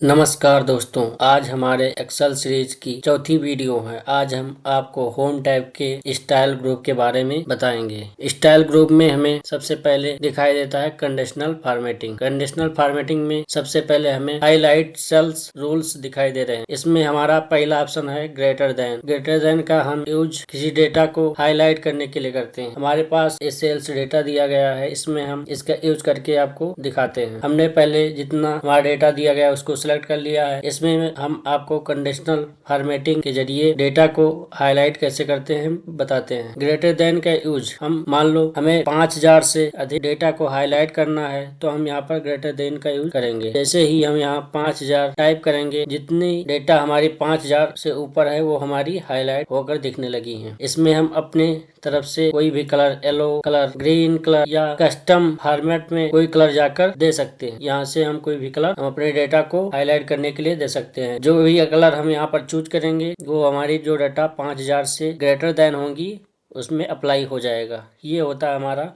नमस्कार दोस्तों, आज हमारे एक्सेल सीरीज की चौथी वीडियो है। आज हम आपको होम टैब के स्टाइल ग्रुप के बारे में बताएंगे। स्टाइल ग्रुप में हमें सबसे पहले दिखाई देता है कंडीशनल फॉर्मेटिंग। कंडीशनल फॉर्मेटिंग में सबसे पहले हमें हाईलाइट सेल्स रूल्स दिखाई दे रहे हैं। इसमें हमारा पहला ऑप्शन है ग्रेटर देन। ग्रेटर देन का हम यूज किसी डेटा को हाईलाइट करने के लिए करते हैं। हमारे पास ये सेल्स डेटा दिया गया है, इसमें हम इसका यूज करके आपको दिखाते हैं। हमने पहले जितना हमारा डेटा दिया गया उसको सेलेक्ट कर लिया है। इसमें हम आपको कंडीशनल फॉर्मेटिंग के जरिए डेटा को हाईलाइट कैसे करते हैं बताते हैं। ग्रेटर देन का यूज, हम मान लो हमें 5000 से अधिक डेटा को हाईलाइट करना है तो हम यहाँ पर ग्रेटर देन का यूज करेंगे। जैसे ही हम यहाँ 5000 टाइप करेंगे, जितनी डेटा हमारी 5000 से ऊपर है वो हमारी हाईलाइट होकर दिखने लगी है। इसमें हम अपने तरफ से कोई भी colour, yellow colour, green colour या कस्टम फॉर्मेट में कोई कलर जाकर दे सकते हैं। यहाँ से हम कोई भी कलर हम अपने डेटा को हाईलाइट करने के लिए दे सकते हैं। जो भी कलर हम यहाँ पर चूज करेंगे वो हमारी जो डाटा 5000 से ग्रेटर देन होंगी उसमें अप्लाई हो जाएगा। ये होता है हमारा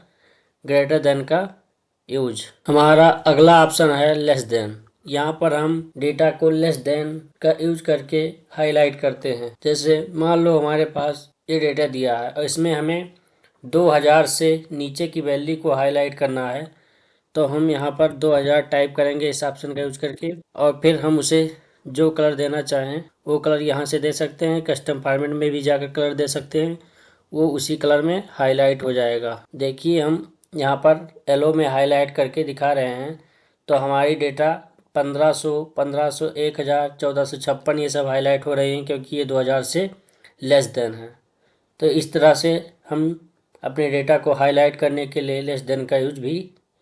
ग्रेटर देन का यूज। हमारा अगला ऑप्शन है लेस देन। यहाँ पर हम डेटा को लेस देन का यूज करके हाईलाइट करते हैं। जैसे मान लो हमारे पास ये डेटा दिया है और इसमें हमें 2000 से नीचे की वैल्यू को हाईलाइट करना है, तो हम यहाँ पर 2000 टाइप करेंगे इस ऑप्शन का यूज करके, और फिर हम उसे जो कलर देना चाहें वो कलर यहाँ से दे सकते हैं। कस्टम फॉर्मेट में भी जाकर कलर दे सकते हैं, वो उसी कलर में हाईलाइट हो जाएगा। देखिए हम यहाँ पर येलो में हाईलाइट करके दिखा रहे हैं, तो हमारी डेटा 1500, 1500, 1000, 1456 ये सब हाईलाइट हो रही हैं क्योंकि ये 2000 से लेस देन है। तो इस तरह से हम अपने डेटा को हाईलाइट करने के लिए लेस देन का यूज भी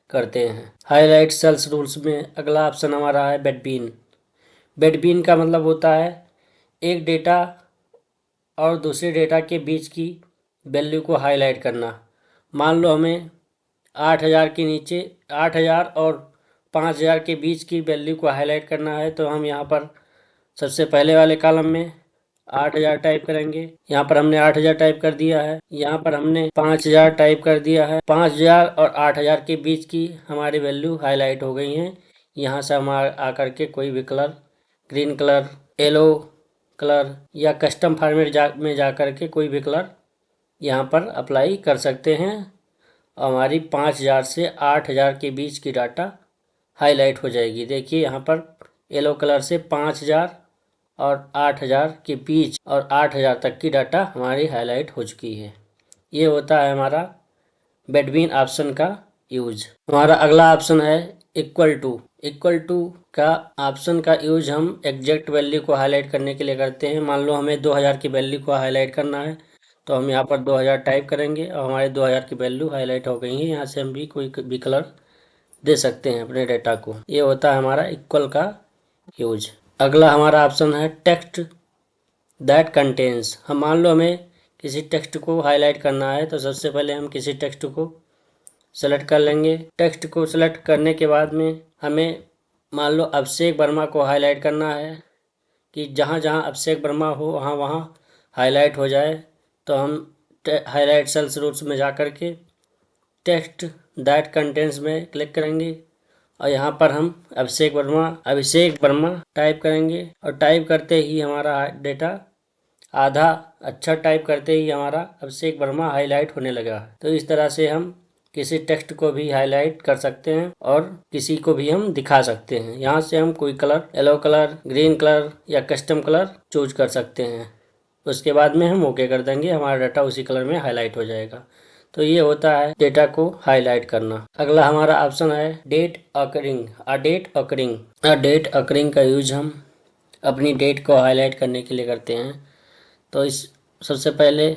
करते हैं। हाईलाइट सेल्स रूल्स में अगला ऑप्शन हमारा है बेटवीन। बेटवीन का मतलब होता है एक डेटा और दूसरे डेटा के बीच की वैल्यू को हाईलाइट करना। मान लो हमें 8000 के नीचे, 8000 और 5000 के बीच की वैल्यू को हाईलाइट करना है, तो हम यहाँ पर सबसे पहले वाले कॉलम में 8000 टाइप करेंगे। यहाँ पर हमने 8000 टाइप कर दिया है। यहाँ पर हमने 5000 टाइप कर दिया है। 5000 और 8000 के बीच की हमारी वैल्यू हाईलाइट हो गई हैं। यहाँ से हम आकर के कोई भी colour, green colour, yellow colour या कस्टम फॉर्मेट में जा कर के कोई भी कलर यहाँ पर अप्लाई कर सकते हैं। हमारी 5000 से 8000 के बीच की डाटा हाईलाइट हो जाएगी। देखिए यहाँ पर येलो कलर से 5000 और 8000 के बीच और 8000 तक की डाटा हमारी हाईलाइट हो चुकी है। ये होता है हमारा बेटवीन ऑप्शन का यूज। हमारा अगला ऑप्शन है इक्वल टू। इक्वल टू का ऑप्शन का यूज हम एग्जैक्ट वैल्यू को हाईलाइट करने के लिए करते हैं। मान लो हमें 2000 की वैल्यू को हाईलाइट करना है, तो हम यहाँ पर 2000 टाइप करेंगे और हमारे 2000 की वैल्यू हाईलाइट हो गई है। यहाँ से हम भी कोई भी कलर दे सकते हैं अपने डेटा को। ये होता है हमारा इक्वल का यूज। अगला हमारा ऑप्शन है टेक्स्ट दैट कंटेन्स। हम मान लो हमें किसी टेक्स्ट को हाईलाइट करना है, तो सबसे पहले हम किसी टेक्स्ट को सेलेक्ट कर लेंगे। टेक्स्ट को सेलेक्ट करने के बाद में हमें मान लो अभिषेक वर्मा को हाईलाइट करना है कि जहाँ जहाँ अभिषेक वर्मा हो वहाँ वहाँ हाईलाइट हो जाए। तो हम हाईलाइट सेल्स रूल्स में जा कर के टेक्स्ट दैट कंटेंट्स में क्लिक करेंगे और यहाँ पर हम अभिषेक वर्मा टाइप करेंगे, और टाइप करते ही हमारा डेटा आधा अच्छा टाइप करते ही हमारा अभिषेक वर्मा हाईलाइट होने लगा। तो इस तरह से हम किसी टेक्स्ट को भी हाईलाइट कर सकते हैं और किसी को भी हम दिखा सकते हैं। यहाँ से हम कोई colour, yellow colour, green colour या कस्टम कलर चूज कर सकते हैं। उसके बाद में हम ओके कर देंगे, हमारा डाटा उसी कलर में हाईलाइट हो जाएगा। तो ये होता है डेटा को हाईलाइट करना। अगला हमारा ऑप्शन है डेट अकरिंग। डेट अकरिंग का यूज हम अपनी डेट को हाईलाइट करने के लिए करते हैं। तो इस सबसे पहले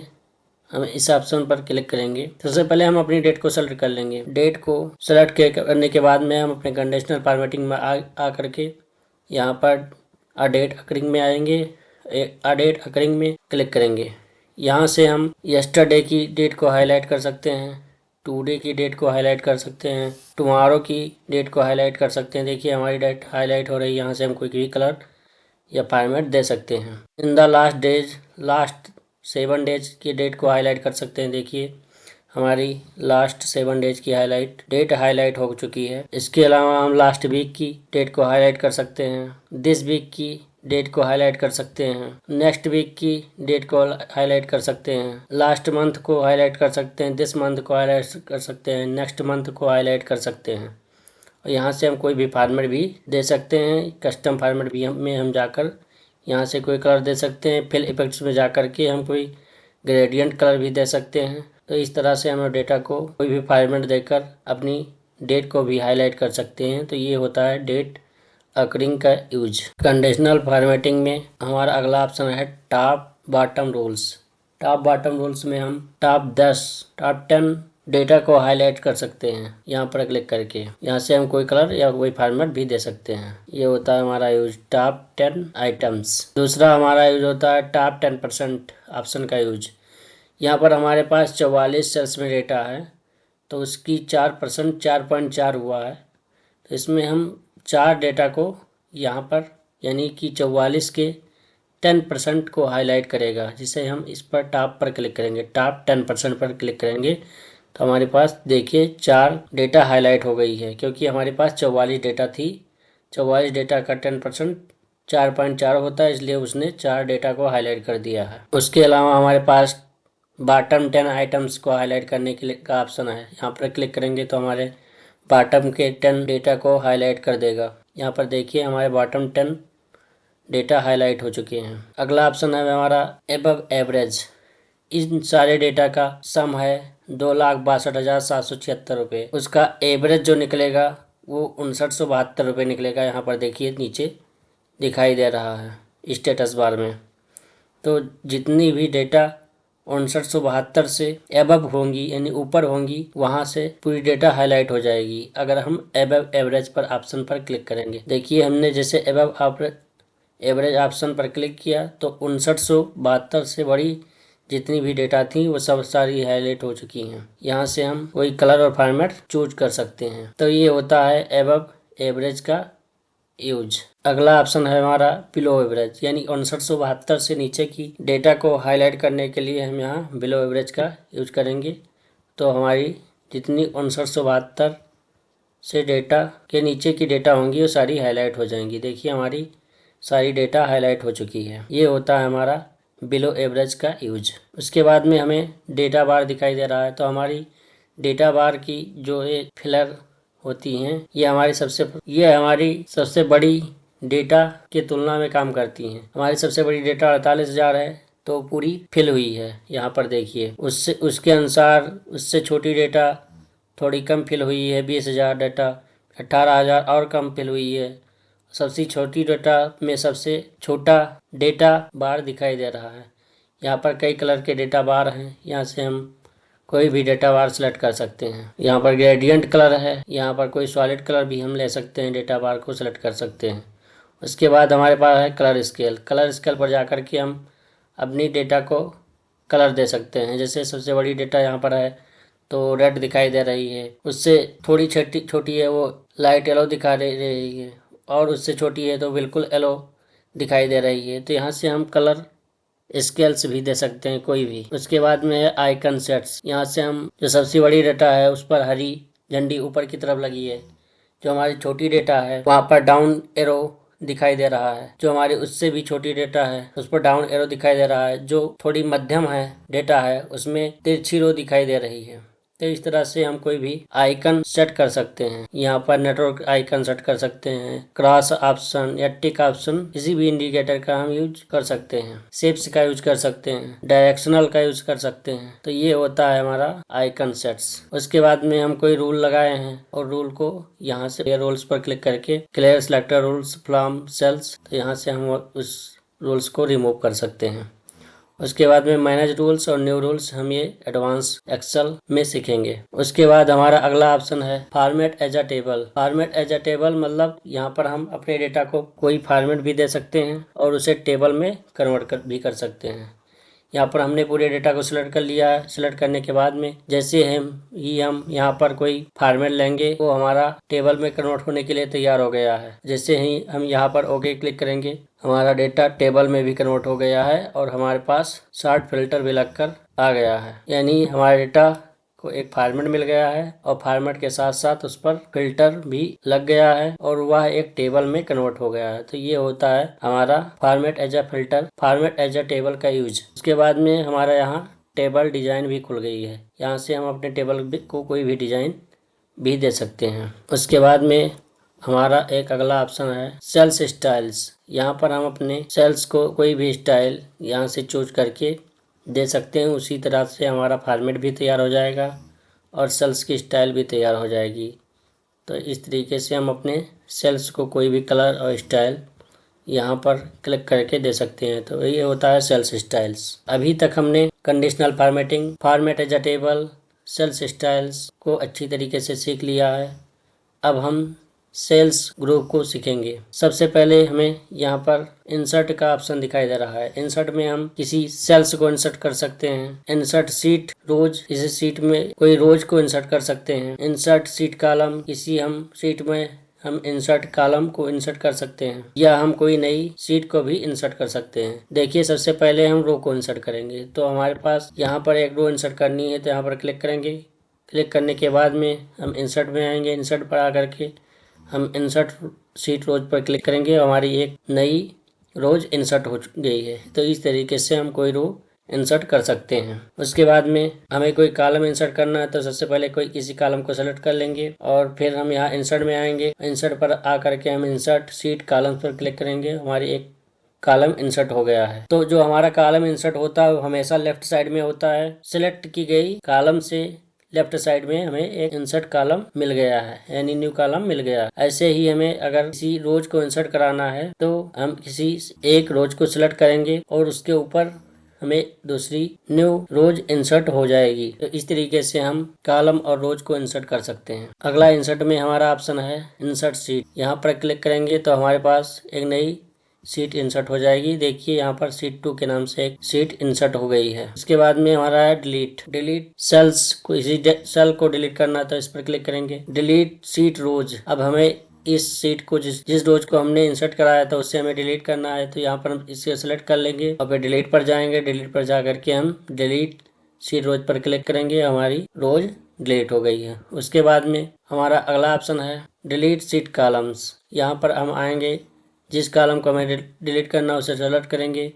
हम इस ऑप्शन पर क्लिक करेंगे। सबसे पहले हम अपनी डेट को सेलेक्ट कर लेंगे। डेट को सेलेक्ट करने के बाद में हम अपने कंडीशनल फॉर्मेटिंग में आ करके यहाँ पर आ डेट अकरिंग में आएंगे। आ डेट अकरिंग में क्लिक करेंगे। यहाँ से हम यस्टरडे की डेट को हाईलाइट कर सकते हैं, टुडे की डेट को हाईलाइट कर सकते हैं, टुमारो की डेट को हाईलाइट कर सकते हैं। देखिए हमारी डेट हाईलाइट हो रही है। यहाँ से हम कोई भी कलर या फॉर्मेट दे सकते हैं। इन द लास्ट 7 डेज की डेट को हाईलाइट कर सकते हैं। देखिए हमारी लास्ट 7 डेज की डेट हाईलाइट हो चुकी है। इसके अलावा हम लास्ट वीक की डेट को हाईलाइट कर सकते हैं, दिस वीक की डेट को हाईलाइट कर सकते हैं, नेक्स्ट वीक की डेट को हाईलाइट कर सकते हैं, लास्ट मंथ को हाईलाइट कर सकते हैं, दिस मंथ को हाईलाइट कर सकते हैं, नेक्स्ट मंथ को हाईलाइट कर सकते हैं। और यहाँ से हम कोई भी फॉर्मेट भी दे सकते हैं। कस्टम फॉर्मेट भी में हम जाकर यहाँ से कोई कलर दे सकते हैं। फिल इफेक्ट्स में जाकर के हम कोई ग्रेडियंट कलर भी दे सकते हैं। तो इस तरह से हम डेटा को कोई भी फॉर्मेट देकर अपनी डेट को भी हाईलाइट कर सकते हैं। तो ये होता है डेट अकरिंग का यूज। कंडीशनल फॉर्मेटिंग में हमारा अगला ऑप्शन है top bottom rules. Top bottom rules में हम टॉप 10 टॉप 10 डेटा को हाईलाइट कर सकते हैं यहाँ पर क्लिक करके। यहाँ से हम कोई कलर या कोई फॉर्मेट भी दे सकते हैं। ये होता है हमारा यूज टॉप 10 आइटम्स। दूसरा हमारा यूज होता है टॉप 10% ऑप्शन का यूज। यहाँ पर हमारे पास 44 सेल्स में डेटा है, तो उसकी 4% 4.4 हुआ है। तो इसमें हम 4 डेटा को यहाँ पर यानी कि 44 के 10% को हाईलाइट करेगा, जिसे हम इस पर टॉप पर क्लिक करेंगे, टॉप 10% पर क्लिक करेंगे तो हमारे पास देखिए 4 डेटा हाईलाइट हो गई है, क्योंकि हमारे पास 44 डेटा थी। 44 डेटा का 10% 4.4 होता है, इसलिए उसने 4 डेटा को हाईलाइट कर दिया है। उसके अलावा हमारे पास बॉटम 10 आइटम्स को हाईलाइट करने के लिए का ऑप्शन है। यहाँ पर क्लिक करेंगे तो हमारे बॉटम के 10 डेटा को हाईलाइट कर देगा। यहाँ पर देखिए हमारे बॉटम 10 डेटा हाईलाइट हो चुके हैं। अगला ऑप्शन है हमारा एबव एवरेज। इन सारे डेटा का सम है 2,62,776 रुपये। उसका एवरेज जो निकलेगा वो 5972 रुपये निकलेगा। यहाँ पर देखिए नीचे दिखाई दे रहा है स्टेटस बार में। तो जितनी भी डेटा 5972 से एबव होंगी यानी ऊपर होंगी, वहाँ से पूरी डेटा हाईलाइट हो जाएगी अगर हम एबव एवरेज पर ऑप्शन पर क्लिक करेंगे। देखिए हमने जैसे एबव एवरेज ऑप्शन पर क्लिक किया तो 5972 से बड़ी जितनी भी डेटा थी वो सब सारी हाईलाइट हो चुकी हैं। यहाँ से हम कोई कलर और फॉर्मेट चूज कर सकते हैं। तो ये होता है एबव एवरेज का यूज। अगला ऑप्शन है हमारा बिलो एवरेज, यानी 5972 से नीचे की डेटा को हाईलाइट करने के लिए हम यहाँ बिलो एवरेज का यूज करेंगे। तो हमारी जितनी 5972 से डेटा के नीचे की डेटा होंगी वो सारी हाईलाइट हो जाएंगी। देखिए हमारी सारी डेटा हाईलाइट हो चुकी है। ये होता है हमारा बिलो एवरेज का यूज। उसके बाद में हमें डेटा बार दिखाई दे रहा है। तो हमारी डेटा बार की जो ये फिलर होती हैं ये हमारी सबसे बड़ी डेटा के तुलना में काम करती हैं। हमारी सबसे बड़ी डेटा 48,000 है तो पूरी फिल हुई है। यहाँ पर देखिए उसके अनुसार उससे छोटी डेटा थोड़ी कम फिल हुई है, 20,000 डेटा, 18,000 और कम फिल हुई है। सबसे छोटी डेटा में सबसे छोटा डेटा बार दिखाई दे रहा है। यहाँ पर कई कलर के डेटा बार हैं, यहाँ से हम कोई भी डेटा बार सेलेक्ट कर सकते हैं। यहाँ पर ग्रेडियंट कलर है, यहाँ पर कोई सॉलिड कलर भी हम ले सकते हैं, डेटा बार को सेलेक्ट कर सकते हैं। उसके बाद हमारे पास है कलर स्केल। कलर स्केल पर जाकर के हम अपनी डेटा को कलर दे सकते हैं। जैसे सबसे बड़ी डेटा यहाँ पर है तो रेड दिखाई दे रही है, उससे थोड़ी छोटी है वो लाइट येलो दिखा रही है, और उससे छोटी है तो बिल्कुल येलो दिखाई दे रही है। तो यहाँ से हम कलर स्केल्स भी दे सकते हैं कोई भी। उसके बाद में है आइकन सेट्स। यहाँ से हम जो सबसे बड़ी डेटा है उस पर हरी झंडी ऊपर की तरफ लगी है, जो हमारी छोटी डेटा है वहाँ पर डाउन एरो दिखाई दे रहा है, जो हमारी उससे भी छोटी डेटा है उस पर डाउन एरो दिखाई दे रहा है, जो थोड़ी मध्यम है डेटा है उसमें तिरछी रो दिखाई दे रही है। तो इस तरह से हम कोई भी आइकन सेट कर सकते हैं। यहाँ पर नेटवर्क आइकन सेट कर सकते हैं, क्रॉस ऑप्शन या टिक ऑप्शन, किसी भी इंडिकेटर का हम यूज कर सकते हैं, शेप्स का यूज कर सकते हैं, डायरेक्शनल का यूज कर सकते हैं। तो ये होता है हमारा आइकन सेट्स। उसके बाद में हम कोई रूल लगाए हैं और रूल को यहाँ से रूल्स पर क्लिक करके clear selector rules from cells, तो यहाँ से हम उस रूल्स को रिमूव कर सकते हैं। उसके बाद में मैनेज रूल्स और न्यू रूल्स हम ये एडवांस एक्सेल में सीखेंगे। उसके बाद हमारा अगला ऑप्शन है format as a table. Format as a table मतलब यहाँ पर हम अपने डेटा को कोई फॉर्मेट भी दे सकते हैं और उसे टेबल में कन्वर्ट भी कर सकते हैं। यहाँ पर हमने पूरे डेटा को सिलेक्ट कर लिया है। सिलेक्ट करने के बाद में जैसे हम यहाँ पर कोई फॉर्मेट लेंगे वो हमारा टेबल में कन्वर्ट होने के लिए तैयार हो गया है। जैसे ही हम यहाँ पर ओके क्लिक करेंगे हमारा डेटा टेबल में भी कन्वर्ट हो गया है और हमारे पास शॉर्ट फिल्टर भी लगकर आ गया है, यानी हमारे डेटा को एक फॉर्मेट मिल गया है और फॉर्मेट के साथ साथ उस पर फिल्टर भी लग गया है और वह एक टेबल में कन्वर्ट हो गया है। तो ये होता है हमारा format as a filter, format as a table का यूज। उसके बाद में हमारा यहाँ टेबल डिजाइन भी खुल गई है। यहाँ से हम अपने टेबल को कोई भी डिजाइन भी दे सकते हैं। उसके बाद में हमारा एक अगला ऑप्शन है सेल्स स्टाइल्स। यहाँ पर हम अपने सेल्स को कोई भी स्टाइल यहाँ से चूज करके दे सकते हैं। उसी तरह से हमारा फॉर्मेट भी तैयार हो जाएगा और सेल्स की स्टाइल भी तैयार हो जाएगी। तो इस तरीके से हम अपने सेल्स को कोई भी कलर और स्टाइल यहाँ पर क्लिक करके दे सकते हैं। तो ये होता है सेल्स स्टाइल्स। अभी तक हमने conditional formatting, format as a table, cells styles को अच्छी तरीके से सीख लिया है। अब हम सेल्स ग्रुप को सीखेंगे। सबसे पहले हमें यहाँ पर इंसर्ट का ऑप्शन दिखाई दे रहा है। इंसर्ट में हम किसी सेल्स को इंसर्ट कर सकते हैं। इंसर्ट सीट रोज, किसी सीट में कोई रोज को इंसर्ट कर सकते हैं। इंसर्ट सीट कॉलम, किसी हम सीट में हम इंसर्ट कॉलम को इंसर्ट कर सकते हैं या हम कोई नई सीट को भी इंसर्ट कर सकते हैं। देखिए सबसे पहले हम रो को इंसर्ट करेंगे। तो हमारे पास यहाँ पर एक रो इंसर्ट करनी है, तो यहाँ पर क्लिक करेंगे। क्लिक करने के बाद में हम इंसर्ट में आएंगे। इंसर्ट पर आकर के हम इंसर्ट सीट रोज पर क्लिक करेंगे। हमारी एक नई रोज इंसर्ट हो गई है। तो इस तरीके से हम कोई रो इंसर्ट कर सकते हैं। उसके बाद में हमें कोई कॉलम इंसर्ट करना है, तो सबसे पहले कोई किसी कॉलम को सेलेक्ट कर लेंगे और फिर हम यहाँ इंसर्ट में आएंगे। इंसर्ट पर आकर के हम इंसर्ट सीट कॉलम पर क्लिक करेंगे। हमारी एक कॉलम इंसर्ट हो गया है। तो जो हमारा कॉलम इंसर्ट होता है वो हमेशा लेफ्ट साइड में होता है। सिलेक्ट की गई कॉलम से लेफ्ट साइड में हमें एक इंसर्ट कॉलम मिल गया है, यानी न्यू कॉलम मिल गया है। ऐसे ही हमें अगर किसी रोज को इंसर्ट कराना है तो हम किसी एक रोज को सिलेक्ट करेंगे और उसके ऊपर हमें दूसरी न्यू रोज इंसर्ट हो जाएगी। तो इस तरीके से हम कॉलम और रोज को इंसर्ट कर सकते हैं। अगला इंसर्ट में हमारा ऑप्शन है इंसर्ट सीट। यहाँ पर क्लिक करेंगे तो हमारे पास एक नई सीट इंसर्ट हो जाएगी। देखिए यहाँ पर सीट 2 के नाम से एक सीट इंसर्ट हो गई है। उसके बाद में हमारा है डिलीट सेल्स। को इसी सेल को डिलीट करना है तो इस पर क्लिक करेंगे। डिलीट सीट रोज। अब हमें इस सीट को जिस रोज को हमने इंसर्ट कराया था उससे हमें डिलीट करना है, तो यहाँ पर हम इसे सेलेक्ट कर लेंगे और फिर डिलीट पर जाएंगे। डिलीट पर जा करके हम डिलीट सीट रोज पर क्लिक करेंगे। हमारी रोज डिलीट हो गई है। उसके बाद में हमारा अगला ऑप्शन है डिलीट सीट कॉलम्स। यहाँ पर हम आएंगे, जिस कॉलम को हमें डिलीट करना उसे सेलेक्ट करेंगे।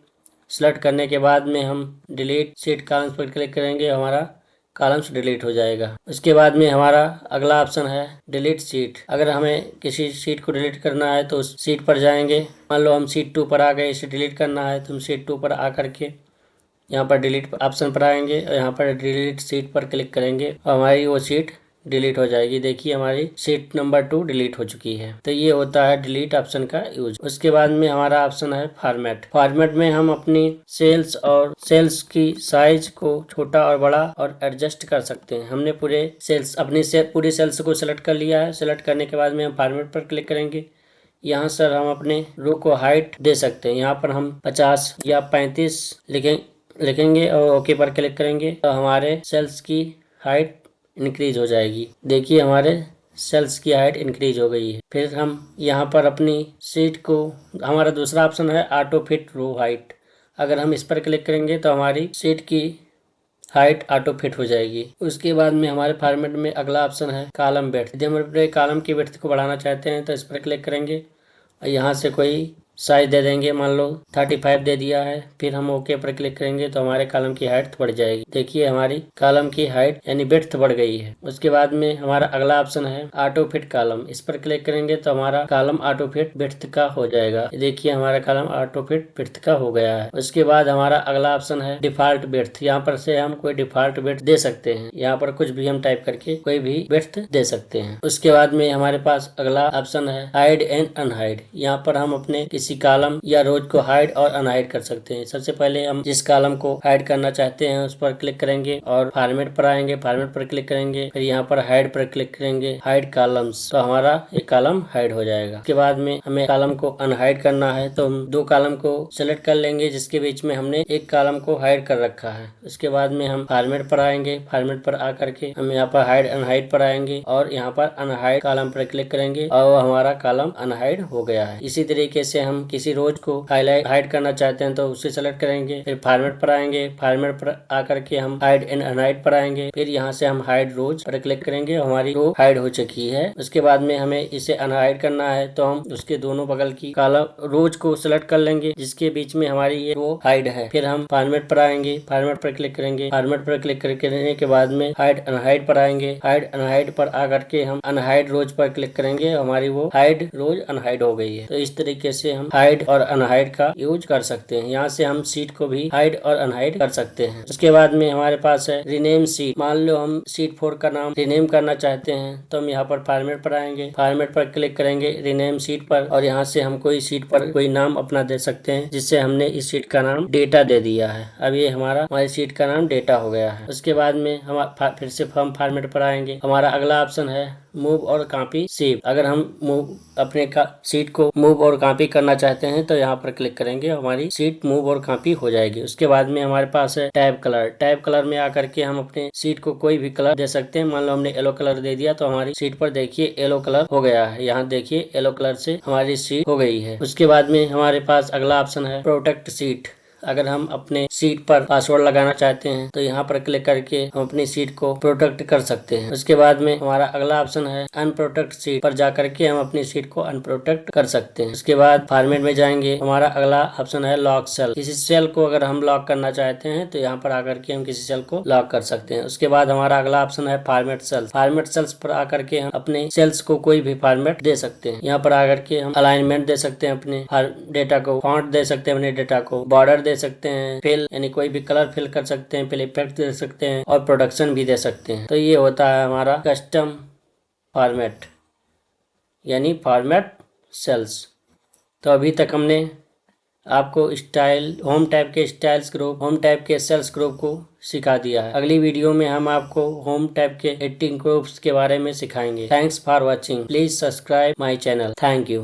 सेलेक्ट करने के बाद में हम डिलीट सीट कॉलम्स पर क्लिक करेंगे, हमारा कॉलम्स डिलीट हो जाएगा। उसके बाद में हमारा अगला ऑप्शन है डिलीट सीट। अगर हमें किसी सीट को डिलीट करना है तो उस सीट पर जाएंगे। मान लो हम सीट 2 पर आ गए, इसे डिलीट करना है तो हम सीट 2 पर आकर के यहाँ पर डिलीट ऑप्शन पर आएंगे और यहाँ पर डिलीट सीट पर क्लिक करेंगे और हमारी वो सीट डिलीट हो जाएगी। देखिए हमारी सीट नंबर 2 डिलीट हो चुकी है। तो ये होता है डिलीट ऑप्शन का यूज। उसके बाद में हमारा ऑप्शन है फॉर्मेट। फॉर्मेट में हम अपनी सेल्स और सेल्स की साइज को छोटा और बड़ा और एडजस्ट कर सकते हैं। हमने पूरे सेल्स अपनी पूरी सेल्स को सिलेक्ट कर लिया है। सिलेक्ट करने के बाद में हम फॉर्मेट पर क्लिक करेंगे। यहाँ सर हम अपने रो को हाइट दे सकते हैं। यहाँ पर हम 50 या 35 लिखेंगे और ओके पर क्लिक करेंगे तो हमारे सेल्स की हाइट इंक्रीज हो जाएगी। देखिए हमारे सेल्स की हाइट इंक्रीज हो गई है। फिर हम यहाँ पर अपनी सीट को, हमारा दूसरा ऑप्शन है ऑटो फिट रो हाइट। अगर हम इस पर क्लिक करेंगे तो हमारी सीट की हाइट ऑटो फिट हो जाएगी। उसके बाद में हमारे फॉर्मेट में अगला ऑप्शन है कॉलम विड्थ। यदि हम अपने कॉलम की विड्थ को बढ़ाना चाहते हैं तो इस पर क्लिक करेंगे और यहाँ से कोई साइज दे देंगे, मान लो 35 दे दिया है। फिर हम ओके पर क्लिक करेंगे तो हमारे कॉलम की हाइट बढ़ जाएगी। देखिए हमारी कॉलम की हाइट यानी विड्थ बढ़ गई है। उसके बाद में हमारा अगला ऑप्शन है ऑटो फिट कॉलम। इस पर क्लिक करेंगे तो हमारा कॉलम ऑटो फिट विड्थ का हो जाएगा। देखिए हमारा कॉलम ऑटो फिट विड्थ का हो गया है। उसके बाद हमारा अगला ऑप्शन है डिफॉल्ट विड्थ। यहाँ पर से हम कोई डिफॉल्ट विड्थ दे सकते हैं। यहाँ पर कुछ भी हम टाइप करके कोई भी विड्थ दे सकते हैं। उसके बाद में हमारे पास अगला ऑप्शन है हाइड एंड अनहाइड। यहाँ पर हम अपने किसी कॉलम या रोज को हाइड और अनहाइड कर सकते हैं। सबसे पहले हम जिस कॉलम को हाइड करना चाहते हैं उस पर क्लिक करेंगे और फॉर्मेट पर आएंगे। फॉर्मेट पर क्लिक करेंगे, फिर यहाँ पर हाइड पर क्लिक करेंगे, हाइड कॉलम्स, तो हमारा एक कॉलम हाइड हो जाएगा। उसके बाद में हमें कॉलम को अनहाइड करना है तो हम 2 कॉलम को सिलेक्ट कर लेंगे जिसके बीच में हमने एक कॉलम को हाइड कर रखा है। उसके बाद में हम फॉर्मेट पर आएंगे। फॉर्मेट पर आकर के हम यहाँ पर हाइड अनहाइड पर आएंगे और यहाँ पर अनहाइड कॉलम पर क्लिक करेंगे और हमारा कॉलम अनहाइड हो गया है। इसी तरीके से हम हम किसी रोज को हाइड करना चाहते हैं तो उसे सेलेक्ट करेंगे, फिर फॉर्मेट पर आएंगे, फॉर्मेट पर आकर के हम हाइड एंड अनहाइड पर आएंगे, फिर यहाँ से हम हाइड रोज पर क्लिक करेंगे, हमारी रो हाइड हो चुकी है। उसके बाद में हमें इसे अनहाइड करना है तो हम उसके दोनों बगल की कॉलम रोज को सिलेक्ट कर लेंगे जिसके बीच में हमारी ये रो हाइड है। फिर हम फॉर्मेट पर आएंगे, फॉर्मेट पर क्लिक करेंगे, फॉर्मेट पर क्लिक करने के बाद में हाइड अनहाइड पर आएंगे, हाइड अनहाइड पर आकर के हम अनहाइड रोज पर क्लिक करेंगे, हमारी वो हाइड रोज अनहाइड हो गई है। तो इस तरीके से हम हाइड और अनहाइड का यूज कर सकते हैं। यहाँ से हम सीट को भी हाइड और अनहाइड कर सकते हैं। उसके बाद में हमारे पास है रीनेम सीट। मान लो हम सीट 4 का नाम रीनेम करना चाहते हैं तो हम यहाँ पर फॉर्मेट पर आएंगे, फॉर्मेट पर क्लिक करेंगे, रीनेम सीट पर, और यहाँ से हम कोई सीट पर कोई नाम अपना दे सकते हैं जिससे हमने इस सीट का नाम डेटा दे दिया है। अब ये हमारी सीट का नाम डेटा हो गया है। उसके बाद में हम फिर से हम फॉर्मेट पर आएंगे। हमारा अगला ऑप्शन है मूव और कॉपी सेव। अगर हम अपने सीट को मूव और कॉपी करना चाहते हैं तो यहाँ पर क्लिक करेंगे, हमारी सीट मूव और कॉपी हो जाएगी। उसके बाद में हमारे पास है टैब कलर। टैब कलर में आकर के हम अपने सीट को कोई भी कलर दे सकते हैं। मान लो हमने येलो कलर दे दिया तो हमारी सीट पर देखिए येलो कलर हो गया है। यहाँ देखिए येलो कलर से हमारी सीट हो गई है। उसके बाद में हमारे पास अगला ऑप्शन है प्रोटेक्ट सीट। अगर हम अपने सीट पर पासवर्ड लगाना चाहते हैं तो यहाँ पर क्लिक करके हम अपनी सीट को प्रोटेक्ट कर सकते हैं। उसके बाद में हमारा अगला ऑप्शन है अनप्रोटेक्ट सीट। पर जाकर के हम अपनी सीट को अनप्रोटेक्ट कर सकते हैं। उसके बाद फॉर्मेट में जाएंगे, हमारा अगला ऑप्शन है लॉक सेल। किसी सेल को अगर हम लॉक करना चाहते हैं तो यहाँ पर आकर के हम किसी सेल को लॉक कर सकते हैं। उसके बाद हमारा अगला ऑप्शन है फॉर्मेट सेल्स। फॉर्मेट सेल्स पर आकर के हम अपने सेल्स को कोई भी फॉर्मेट दे सकते हैं। यहाँ पर आकर के हम अलाइनमेंट दे सकते हैं, अपने डेटा को फॉन्ट दे सकते हैं, अपने डेटा को बॉर्डर दे सकते हैं, फिल यानी कोई भी कलर फिल कर सकते हैं, फिल इफेक्ट दे सकते हैं और प्रोडक्शन भी दे सकते हैं। तो ये होता है हमारा कस्टम फॉर्मेट यानी फॉर्मेट सेल्स। तो अभी तक हमने आपको होम टैब के स्टाइल्स ग्रुप, होम टैब के सेल्स ग्रुप को सिखा दिया है। अगली वीडियो में हम आपको होम टैब के एडिटिंग ग्रुप्स के बारे में सिखाएंगे। Thanks for watching. Please subscribe my channel. Thank you.